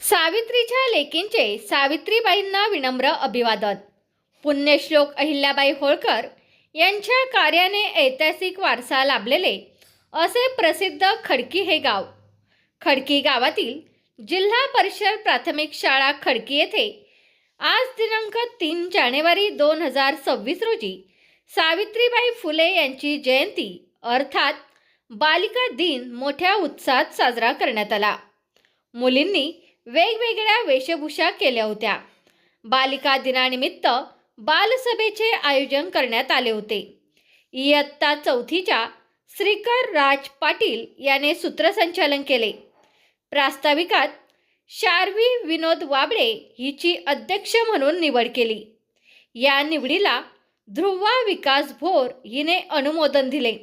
सावित्रीच्या लेकींचे सावित्रीबाईंना विनम्र अभिवादन. पुण्यश्लोक अहिल्याबाई होळकर यांच्या कार्याने ऐतिहासिक वारसा लाभलेले असे प्रसिद्ध खडकी हे गाव. खडकी गावातील जिल्हा परिषद प्राथमिक शाळा खडकी येथे आज दिनांक 3 जानेवारी 2026 रोजी सावित्रीबाई फुले यांची जयंती अर्थात बालिका दिन मोठ्या उत्साहात साजरा करण्यात आला. मुलींनी वेगवेगळ्या वेशभूषा केल्या होत्या. बालिका दिनानिमित्त बालसभेचे आयोजन करण्यात आले होते. इयत्ता 4थीच्या श्रीकर राज पाटील याने सूत्रसंचालन केले. प्रास्ताविकात शार्वी विनोद वाबळे हिची अध्यक्ष म्हणून निवड केली. या निवडीला ध्रुवा विकास भोर हिने अनुमोदन दिले.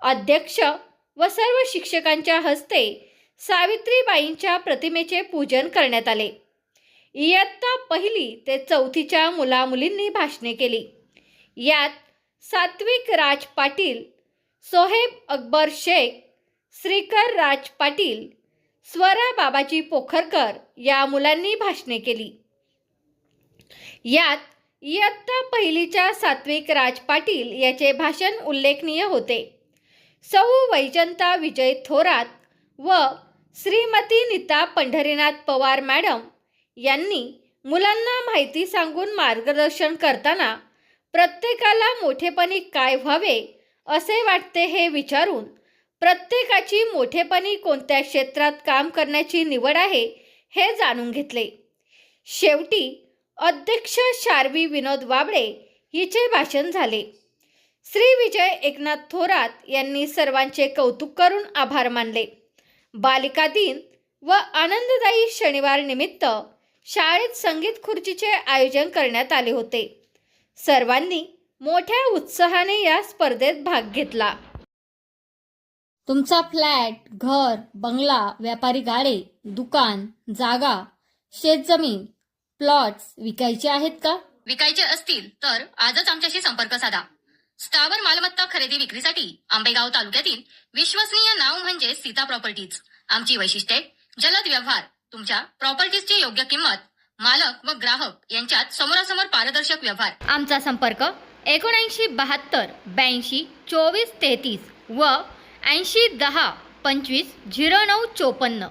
अध्यक्ष व सर्व शिक्षकांच्या हस्ते सावित्रीबाईंच्या प्रतिमेचे पूजन करण्यात आले. इयत्ता 1ली ते 4थीच्या मुलामुलींनी भाषणे केली. यात सात्विक राज पाटील, सोहेब अकबर शेख, श्रीकर राज पाटील, स्वरा बाबाजी पोखरकर या मुलांनी भाषणे केली. यात इयत्ता 1लीच्या सात्विक राज पाटील याचे भाषण उल्लेखनीय होते. सौ वैजंता विजय थोरात व श्रीमती नीता पंढरीनाथ पवार मॅडम यांनी मुलांना माहिती सांगून मार्गदर्शन करताना प्रत्येकाला मोठेपणी काय व्हावे असे वाटते हे विचारून प्रत्येकाची मोठेपणी कोणत्या क्षेत्रात काम करण्याची निवड आहे हे जाणून घेतले. शेवटी अध्यक्ष शार्वी विनोद वाबळे हिचे भाषण झाले. श्री विजय एकनाथ थोरात यांनी सर्वांचे कौतुक करून आभार मानले. बालिका दिन व आनंददायी शनिवार निमित्त शाळेत संगीत खुर्चीचे आयोजन करण्यात आले होते. सर्वांनी मोठ्या उत्साहाने या स्पर्धेत भाग घेतला. तुमचा फ्लॅट, घर, बंगला, व्यापारी गाडे, दुकान, जागा, शेतजमीन, प्लॉट्स विकायचे आहेत का? विकायचे असतील तर आजच आमच्याशी संपर्क साधा. स्थावर मालमत्ता खरेदी विक्रीसाठी आंबेगाव तालुक्यातील विश्वसनीय नाव म्हणजे सीता प्रॉपर्टीज. आमची वैशिष्ट्ये: जलद व्यवहार, तुमच्या प्रॉपर्टीजची योग्य किंमत, मालक व ग्राहक यांच्यात समोरासमोर पारदर्शक व्यवहार. आमचा संपर्क 7972 82 24 33 व 80 10 25 09 54.